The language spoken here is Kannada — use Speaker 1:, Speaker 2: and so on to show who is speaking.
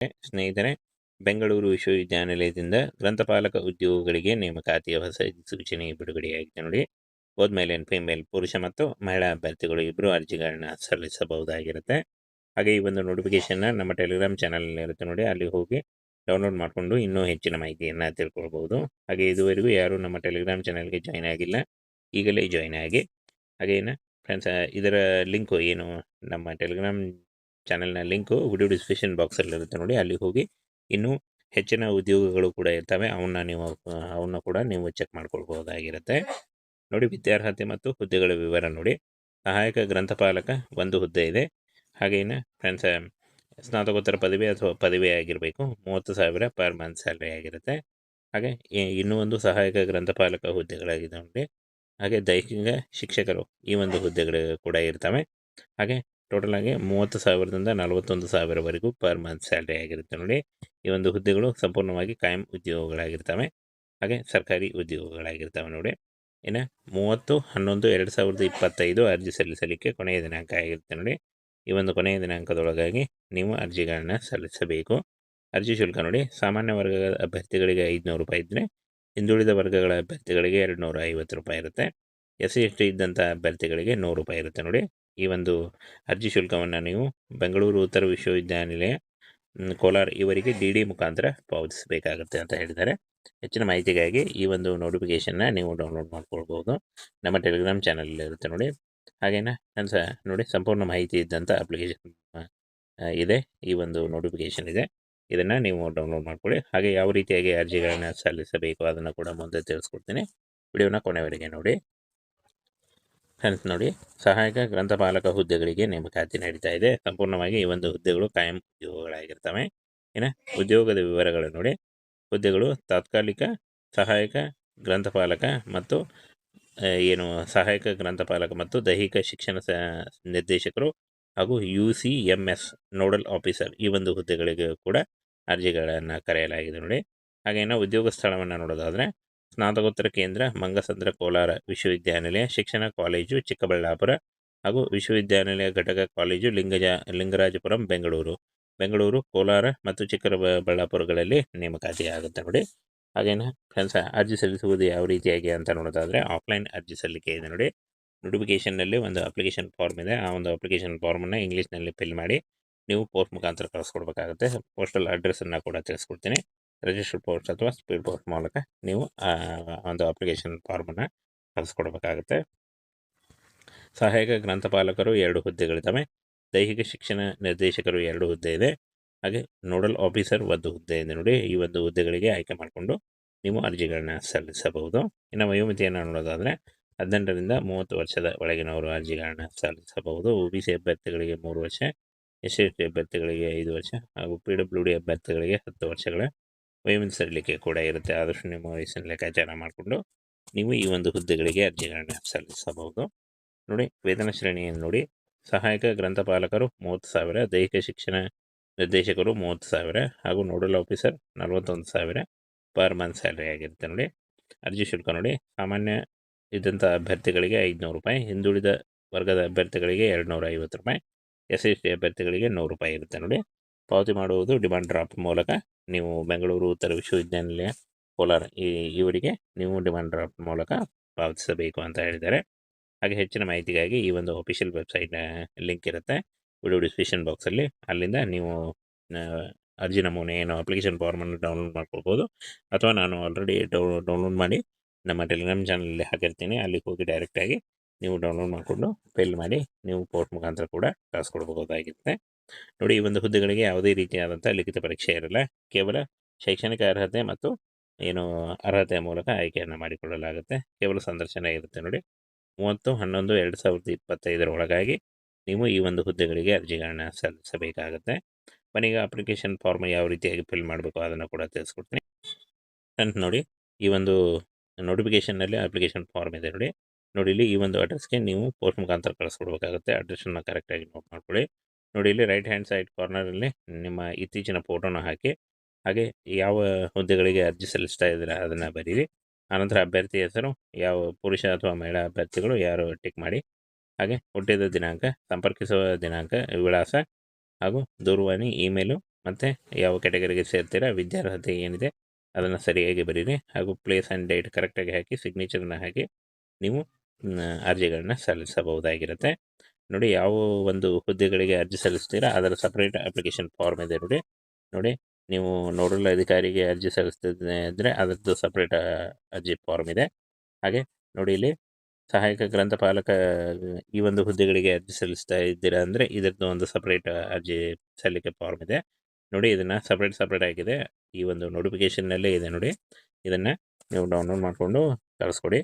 Speaker 1: ಸ್ನೇಹಿತರೆ, ಬೆಂಗಳೂರು ವಿಶ್ವವಿದ್ಯಾನಿಲಯದಿಂದ ಗ್ರಂಥಪಾಲಕ ಉದ್ಯೋಗಗಳಿಗೆ ನೇಮಕಾತಿಯ ಹೊಸ ಸೂಚನೆ ಬಿಡುಗಡೆಯಾಗಿದೆ ನೋಡಿ. ಬೋತ್ ಮೇಲ್ ಆ್ಯಂಡ್ ಫಿಮೇಲ್, ಪುರುಷ ಮತ್ತು ಮಹಿಳಾ ಅಭ್ಯರ್ಥಿಗಳು ಇಬ್ಬರು ಅರ್ಜಿಗಳನ್ನ ಸಲ್ಲಿಸಬಹುದಾಗಿರುತ್ತೆ. ಹಾಗೆ ಈ ಒಂದು ನೋಟಿಫಿಕೇಶನ್ನ ನಮ್ಮ ಟೆಲಿಗ್ರಾಮ್ ಚಾನಲ್ನಲ್ಲಿ ಇರುತ್ತೆ ನೋಡಿ, ಅಲ್ಲಿ ಹೋಗಿ ಡೌನ್ಲೋಡ್ ಮಾಡಿಕೊಂಡು ಇನ್ನೂ ಹೆಚ್ಚಿನ ಮಾಹಿತಿಯನ್ನು ತಿಳ್ಕೊಳ್ಬಹುದು. ಹಾಗೆ ಇದುವರೆಗೂ ಯಾರು ನಮ್ಮ ಟೆಲಿಗ್ರಾಮ್ ಚಾನಲ್ಗೆ ಜಾಯ್ನ್ ಆಗಿಲ್ಲ, ಈಗಲೇ ಜಾಯ್ನ್ ಆಗಿ. ಹಾಗೇನು ಫ್ರೆಂಡ್ಸ್, ಇದರ ಲಿಂಕು ಏನು, ನಮ್ಮ ಟೆಲಿಗ್ರಾಮ್ ಚಾನಲ್ನ ಲಿಂಕು ವಿಡಿಯೋ ಡಿಸ್ಕ್ರಿಪ್ಷನ್ ಬಾಕ್ಸಲ್ಲಿ ಇರುತ್ತೆ ನೋಡಿ, ಅಲ್ಲಿ ಹೋಗಿ ಇನ್ನೂ ಹೆಚ್ಚಿನ ಉದ್ಯೋಗಗಳು ಕೂಡ ಇರ್ತವೆ, ಅವನ್ನ ಕೂಡ ನೀವು ಚೆಕ್ ಮಾಡ್ಕೊಳ್ಬಹುದಾಗಿರುತ್ತೆ ನೋಡಿ. ವಿದ್ಯಾರ್ಹತೆ ಮತ್ತು ಹುದ್ದೆಗಳ ವಿವರ ನೋಡಿ. ಸಹಾಯಕ ಗ್ರಂಥಪಾಲಕ ಒಂದು ಹುದ್ದೆ ಇದೆ. ಹಾಗೇನು ಫ್ರೆಂಡ್ಸ್, ಸ್ನಾತಕೋತ್ತರ ಪದವಿ ಅಥವಾ ಪದವಿ ಆಗಿರಬೇಕು. 30,000 ಪರ್ ಮಂತ್ ಸ್ಯಾಲ್ರಿ ಆಗಿರುತ್ತೆ. ಹಾಗೆ ಇನ್ನೂ ಒಂದು ಸಹಾಯಕ ಗ್ರಂಥಪಾಲಕ ಹುದ್ದೆಗಳಾಗಿದೆ ನೋಡಿ. ಹಾಗೆ ದೈಹಿಕ ಶಿಕ್ಷಕರು ಈ ಒಂದು ಹುದ್ದೆಗಳು ಕೂಡ ಇರ್ತವೆ. ಹಾಗೆ ಟೋಟಲ್ ಆಗಿ 30,000ದಿಂದ 41,000ವರೆಗೂ ಪರ್ ಮಂತ್ ಸ್ಯಾಲ್ರಿ ಆಗಿರುತ್ತೆ ನೋಡಿ. ಈ ಒಂದು ಹುದ್ದೆಗಳು ಸಂಪೂರ್ಣವಾಗಿ ಕಾಯಂ ಉದ್ಯೋಗಗಳಾಗಿರ್ತವೆ, ಹಾಗೆ ಸರ್ಕಾರಿ ಉದ್ಯೋಗಗಳಾಗಿರ್ತವೆ ನೋಡಿ. ಇನ್ನು 30/11/2025 ಅರ್ಜಿ ಸಲ್ಲಿಸಲಿಕ್ಕೆ ಕೊನೆಯ ದಿನಾಂಕ ಆಗಿರುತ್ತೆ ನೋಡಿ. ಈ ಒಂದು ಕೊನೆಯ ದಿನಾಂಕದೊಳಗಾಗಿ ನೀವು ಅರ್ಜಿಗಳನ್ನ ಸಲ್ಲಿಸಬೇಕು. ಅರ್ಜಿ ಶುಲ್ಕ ನೋಡಿ, ಸಾಮಾನ್ಯ ವರ್ಗದ ಅಭ್ಯರ್ಥಿಗಳಿಗೆ 500 ರೂಪಾಯಿ ಇದ್ದರೆ, ಹಿಂದುಳಿದ ವರ್ಗಗಳ ಅಭ್ಯರ್ಥಿಗಳಿಗೆ 250 ರೂಪಾಯಿ ಇರುತ್ತೆ. SC/ST ಇದ್ದಂಥ ಅಭ್ಯರ್ಥಿಗಳಿಗೆ 100 ರೂಪಾಯಿ ಇರುತ್ತೆ ನೋಡಿ. ಈ ಒಂದು ಅರ್ಜಿ ಶುಲ್ಕವನ್ನು ನೀವು ಬೆಂಗಳೂರು ಉತ್ತರ ವಿಶ್ವವಿದ್ಯಾನಿಲಯ, ಕೋಲಾರ ಇವರಿಗೆ DD ಮುಖಾಂತರ ಪಾವತಿಸಬೇಕಾಗುತ್ತೆ ಅಂತ ಹೇಳಿದ್ದಾರೆ. ಹೆಚ್ಚಿನ ಮಾಹಿತಿಗಾಗಿ ಈ ಒಂದು ನೋಟಿಫಿಕೇಶನ್ನ ನೀವು ಡೌನ್ಲೋಡ್ ಮಾಡ್ಕೊಳ್ಬೋದು, ನಮ್ಮ ಟೆಲಿಗ್ರಾಮ್ ಚಾನಲಲ್ಲಿ ಇರುತ್ತೆ ನೋಡಿ. ಹಾಗೇನ ನೋಡಿ, ಸಂಪೂರ್ಣ ಮಾಹಿತಿ ಇದ್ದಂಥ ಅಪ್ಲಿಕೇಶನ್ ಇದೆ, ಈ ಒಂದು ನೋಟಿಫಿಕೇಶನ್ ಇದೆ, ಇದನ್ನು ನೀವು ಡೌನ್ಲೋಡ್ ಮಾಡ್ಕೊಳ್ಳಿ. ಹಾಗೆ ಯಾವ ರೀತಿಯಾಗಿ ಅರ್ಜಿಗಳನ್ನು ಸಲ್ಲಿಸಬೇಕು ಅದನ್ನು ಕೂಡ ಮುಂದೆ ತಿಳಿಸ್ಕೊಡ್ತೀನಿ. ವಿಡಿಯೋನ ಕೊನೆವರೆಗೆ ನೋಡಿ. ಫ್ರೆಂಡ್ಸ್ ನೋಡಿ, ಸಹಾಯಕ ಗ್ರಂಥಪಾಲಕ ಹುದ್ದೆಗಳಿಗೆ ನೇಮಕಾತಿ ನಡೀತಾ ಇದೆ. ಸಂಪೂರ್ಣವಾಗಿ ಈ ಒಂದು ಹುದ್ದೆಗಳು ಕಾಯಂ ಉದ್ಯೋಗಗಳಾಗಿರ್ತವೆ. ಇನ್ನು ಉದ್ಯೋಗದ ವಿವರಗಳು ನೋಡಿ. ಹುದ್ದೆಗಳು ತಾತ್ಕಾಲಿಕ ಸಹಾಯಕ ಗ್ರಂಥಪಾಲಕ ಮತ್ತು ಸಹಾಯಕ ಗ್ರಂಥಪಾಲಕ ಮತ್ತು ದೈಹಿಕ ಶಿಕ್ಷಣ ನಿರ್ದೇಶಕರು ಹಾಗೂ UCMS ನೋಡಲ್ ಆಫೀಸರ್ ಈ ಒಂದು ಹುದ್ದೆಗಳಿಗೆ ಕೂಡ ಅರ್ಜಿಗಳನ್ನು ಕರೆಯಲಾಗಿದೆ ನೋಡಿ. ಹಾಗೇನು ಉದ್ಯೋಗ ಸ್ಥಳವನ್ನು ನೋಡೋದಾದರೆ, ಸ್ನಾತಕೋತ್ತರ ಕೇಂದ್ರ ಮಂಗಸಂದ್ರ ಕೋಲಾರ ವಿಶ್ವವಿದ್ಯಾನಿಲಯ, ಶಿಕ್ಷಣ ಕಾಲೇಜು ಚಿಕ್ಕಬಳ್ಳಾಪುರ ಹಾಗೂ ವಿಶ್ವವಿದ್ಯಾನಿಲಯ ಘಟಕ ಕಾಲೇಜು ಲಿಂಗರಾಜಪುರಂ ಬೆಂಗಳೂರು, ಕೋಲಾರ ಮತ್ತು ಚಿಕ್ಕಬಳ್ಳಾಪುರಗಳಲ್ಲಿ ನೇಮಕಾತಿ ಆಗುತ್ತೆ ನೋಡಿ. ಹಾಗೇನು ಫ್ರೆಂಡ್ಸ್, ಅರ್ಜಿ ಸಲ್ಲಿಸುವುದು ಯಾವ ರೀತಿಯಾಗಿ ಅಂತ ನೋಡೋದಾದರೆ, ಆಫ್ಲೈನ್ ಅರ್ಜಿ ಸಲ್ಲಿಕೆ ಇದೆ ನೋಡಿ. ನೋಟಿಫಿಕೇಷನ್ನಲ್ಲಿ ಒಂದು ಅಪ್ಲಿಕೇಶನ್ ಫಾರ್ಮ್ ಇದೆ. ಆ ಒಂದು ಅಪ್ಲಿಕೇಶನ್ ಫಾರ್ಮನ್ನು ಇಂಗ್ಲೀಷ್ನಲ್ಲಿ ಫಿಲ್ ಮಾಡಿ ನೀವು ಪೋಸ್ಟ್ ಮುಖಾಂತರ ಕಳಿಸ್ಕೊಡ್ಬೇಕಾಗುತ್ತೆ. ಪೋಸ್ಟಲ್ ಅಡ್ರೆಸ್ಸನ್ನು ಕೂಡ ತಿಳಿಸ್ಕೊಡ್ತೀನಿ. ರಿಜಿಸ್ಟರ್ಡ್ ಪೋಸ್ಟ್ ಅಥವಾ ಸ್ಪೀಡ್ ಪೋಸ್ಟ್ ಮೂಲಕ ನೀವು ಒಂದು ಅಪ್ಲಿಕೇಶನ್ ಫಾರ್ಮನ್ನು ಕಳಿಸ್ಕೊಡ್ಬೇಕಾಗುತ್ತೆ. ಸಹಾಯಕ ಗ್ರಂಥಪಾಲಕರು 2 ಹುದ್ದೆಗಳಿದ್ದಾವೆ. ದೈಹಿಕ ಶಿಕ್ಷಣ ನಿರ್ದೇಶಕರು 2 ಹುದ್ದೆ ಇದೆ. ಹಾಗೆ ನೋಡಲ್ ಆಫೀಸರ್ 1 ಹುದ್ದೆ ಇದೆ ನೋಡಿ. ಈ ಒಂದು ಹುದ್ದೆಗಳಿಗೆ ಆಯ್ಕೆ ಮಾಡಿಕೊಂಡು ನೀವು ಅರ್ಜಿಗಳನ್ನ ಸಲ್ಲಿಸಬಹುದು. ಇನ್ನು ವಯೋಮಿತಿಯನ್ನು ನೋಡೋದಾದರೆ, 18ರಿಂದ 30 ವರ್ಷದ ಒಳಗಿನವರು ಅರ್ಜಿಗಳನ್ನ ಸಲ್ಲಿಸಬಹುದು. OBC ಅಭ್ಯರ್ಥಿಗಳಿಗೆ 3 ವರ್ಷ, SC/ST ಅಭ್ಯರ್ಥಿಗಳಿಗೆ 5 ವರ್ಷ ಹಾಗೂ PWD ಅಭ್ಯರ್ಥಿಗಳಿಗೆ 10 ವರ್ಷಗಳ ವಯೋಮಿತಿ ಸಡಿಲಿಕೆ ಕೂಡ ಇರುತ್ತೆ. ಆದಷ್ಟು ನಿಮ್ಮ ವಯಸ್ಸಿನ ಲೆಕ್ಕಾಚಾರ ಮಾಡಿಕೊಂಡು ನೀವು ಈ ಒಂದು ಹುದ್ದೆಗಳಿಗೆ ಅರ್ಜಿಗಳನ್ನ ಸಲ್ಲಿಸಬಹುದು ನೋಡಿ. ವೇತನ ಶ್ರೇಣಿಯನ್ನು ನೋಡಿ. ಸಹಾಯಕ ಗ್ರಂಥಪಾಲಕರು 30,000, ದೈಹಿಕ ಶಿಕ್ಷಣ ನಿರ್ದೇಶಕರು 30,000 ಹಾಗೂ nodal officer 41,000 per month salary ಆಗಿರುತ್ತೆ ನೋಡಿ. ಅರ್ಜಿ ಶುಲ್ಕ ನೋಡಿ, ಸಾಮಾನ್ಯ ಇದ್ದಂಥ ಅಭ್ಯರ್ಥಿಗಳಿಗೆ 500 ರೂಪಾಯಿ, ಹಿಂದುಳಿದ ವರ್ಗದ ಅಭ್ಯರ್ಥಿಗಳಿಗೆ 250 ರೂಪಾಯಿ, SC/ST ಅಭ್ಯರ್ಥಿಗಳಿಗೆ 100 ರೂಪಾಯಿ ಇರುತ್ತೆ ನೋಡಿ. ಪಾವತಿ ಮಾಡುವುದು ಡಿಮಾಂಡ್ ಡ್ರಾಫ್ಟ್ ಮೂಲಕ. ನೀವು ಬೆಂಗಳೂರು ಉತ್ತರ ವಿಶ್ವವಿದ್ಯಾನಿಲಯ, ಕೋಲಾರ ಇವರಿಗೆ ನೀವು ಡಿಮಾಂಡ್ ಡ್ರಾಫ್ಟ್ ಮೂಲಕ ಪಾವತಿಸಬೇಕು ಅಂತ ಹೇಳಿದ್ದಾರೆ. ಹಾಗೆ ಹೆಚ್ಚಿನ ಮಾಹಿತಿಗಾಗಿ ಈ ಒಂದು ಅಫಿಷಿಯಲ್ ವೆಬ್ಸೈಟ್ನ ಲಿಂಕ್ ಇರುತ್ತೆ ವಿಡಿಯೋ ಡಿಸ್ಕ್ರಿಪ್ಷನ್ ಬಾಕ್ಸಲ್ಲಿ, ಅಲ್ಲಿಂದ ನೀವು ಅರ್ಜಿ ನಮೂನೆ ಅಪ್ಲಿಕೇಶನ್ ಫಾರ್ಮನ್ನು ಡೌನ್ಲೋಡ್ ಮಾಡ್ಕೊಳ್ಬೋದು. ಅಥವಾ ನಾನು ಆಲ್ರೆಡಿ ಡೌನ್ಲೋಡ್ ಮಾಡಿ ನಮ್ಮ ಟೆಲಿಗ್ರಾಮ್ ಚಾನಲಲ್ಲಿ ಹಾಕಿರ್ತೀನಿ, ಅಲ್ಲಿಗೆ ಹೋಗಿ ಡೈರೆಕ್ಟಾಗಿ ನೀವು ಡೌನ್ಲೋಡ್ ಮಾಡಿಕೊಂಡು ಫಿಲ್ ಮಾಡಿ ನೀವು ಪೋಸ್ಟ್ ಮುಖಾಂತರ ಕೂಡ ಕಳಿಸ್ಕೊಡ್ಬೋದಾಗಿರುತ್ತೆ ನೋಡಿ. ಈ ಒಂದು ಹುದ್ದೆಗಳಿಗೆ ಯಾವುದೇ ರೀತಿಯಾದಂಥ ಲಿಖಿತ ಪರೀಕ್ಷೆ ಇರಲ್ಲ, ಕೇವಲ ಶೈಕ್ಷಣಿಕ ಅರ್ಹತೆ ಮತ್ತು ಅರ್ಹತೆಯ ಮೂಲಕ ಆಯ್ಕೆಯನ್ನು ಮಾಡಿಕೊಳ್ಳಲಾಗುತ್ತೆ. ಕೇವಲ ಸಂದರ್ಶನ ಇರುತ್ತೆ ನೋಡಿ. 30/11/2025 ಒಳಗಾಗಿ ನೀವು ಈ ಒಂದು ಹುದ್ದೆಗಳಿಗೆ ಅರ್ಜಿಗಳನ್ನ ಸಲ್ಲಿಸಬೇಕಾಗುತ್ತೆ. ಬನ್ನೀಗ ಅಪ್ಲಿಕೇಶನ್ ಫಾರ್ಮ್ ಯಾವ ರೀತಿಯಾಗಿ ಫಿಲ್ ಮಾಡಬೇಕು ಅದನ್ನು ಕೂಡ ತಿಳಿಸ್ಕೊಡ್ತೀನಿ ನೋಡಿ. ಈ ಒಂದು ನೋಟಿಫಿಕೇಷನ್ನಲ್ಲಿ ಅಪ್ಲಿಕೇಶನ್ ಫಾರ್ಮ್ ಇದೆ ನೋಡಿ. ಇಲ್ಲಿ ಈ ಒಂದು ಅಡ್ರೆಸ್ಗೆ ನೀವು ಪೋಸ್ಟ್ ಮುಖಾಂತರ ಕಳಿಸ್ಕೊಡ್ಬೇಕಾಗುತ್ತೆ. ಅಡ್ರೆಸ್ಸನ್ನು ಕರೆಕ್ಟಾಗಿ ನೋಟ್ ಮಾಡ್ಕೊಳ್ಳಿ ನೋಡಿ. ಇಲ್ಲಿ ರೈಟ್ ಹ್ಯಾಂಡ್ ಸೈಡ್ ಕಾರ್ನರಲ್ಲಿ ನಿಮ್ಮ ಇತ್ತೀಚಿನ ಫೋಟೋನ ಹಾಕಿ, ಹಾಗೆ ಯಾವ ಹುದ್ದೆಗಳಿಗೆ ಅರ್ಜಿ ಸಲ್ಲಿಸ್ತಾ ಇದ್ದೀರಾ ಅದನ್ನು ಬರೀರಿ. ಆನಂತರ ಅಭ್ಯರ್ಥಿ ಹೆಸರು, ಯಾವ ಪುರುಷ ಅಥವಾ ಮಹಿಳಾ ಅಭ್ಯರ್ಥಿಗಳು ಯಾರು ಟಿಕ್ ಮಾಡಿ, ಹಾಗೆ ಹುಟ್ಟಿದ ದಿನಾಂಕ, ಸಂಪರ್ಕಿಸುವ ದಿನಾಂಕ, ವಿಳಾಸ ಹಾಗೂ ದೂರವಾಣಿ, ಇಮೇಲು ಮತ್ತು ಯಾವ ಕ್ಯಾಟಗರಿಗೆ ಸೇರ್ತೀರಾ, ವಿದ್ಯಾರ್ಹತೆ ಏನಿದೆ ಅದನ್ನು ಸರಿಯಾಗಿ ಬರೀರಿ, ಹಾಗೂ ಪ್ಲೇಸ್ ಆ್ಯಂಡ್ ಡೇಟ್ ಕರೆಕ್ಟಾಗಿ ಹಾಕಿ ಸಿಗ್ನೇಚರನ್ನ ಹಾಕಿ ನೀವು ಅರ್ಜಿಗಳನ್ನ ಸಲ್ಲಿಸಬಹುದಾಗಿರುತ್ತೆ. ನೋಡಿ, ಯಾವ ಒಂದು ಹುದ್ದೆಗಳಿಗೆ ಅರ್ಜಿ ಸಲ್ಲಿಸ್ತೀರಾ ಅದರ ಸಪ್ರೇಟ್ ಅಪ್ಲಿಕೇಶನ್ ಫಾರ್ಮ್ ಇದೆ ನೋಡಿ. ನೋಡಿ, ನೀವು ನೋಡಲ್ ಅಧಿಕಾರಿಗೆ ಅರ್ಜಿ ಸಲ್ಲಿಸ್ತಿದ್ರೆ ಅಂದರೆ ಅದರದ್ದು ಸಪ್ರೇಟ್ ಅರ್ಜಿ ಫಾರ್ಮ್ ಇದೆ. ಹಾಗೆ ನೋಡಿ, ಇಲ್ಲಿ ಸಹಾಯಕ ಗ್ರಂಥಪಾಲಕ ಈ ಒಂದು ಹುದ್ದೆಗಳಿಗೆ ಅರ್ಜಿ ಸಲ್ಲಿಸ್ತಾ ಇದ್ದೀರಾ ಅಂದರೆ ಇದರದ್ದು ಒಂದು ಸಪ್ರೇಟ್ ಅರ್ಜಿ ಸಲ್ಲಿಕೆ ಫಾರ್ಮ್ ಇದೆ ನೋಡಿ. ಇದನ್ನು ಸಪ್ರೇಟ್ ಆಗಿದೆ, ಈ ಒಂದು ನೋಟಿಫಿಕೇಷನ್ನಲ್ಲೇ ಇದೆ ನೋಡಿ. ಇದನ್ನು ನೀವು ಡೌನ್ಲೋಡ್ ಮಾಡಿಕೊಂಡು ಕಳಿಸ್ಕೊಡಿ.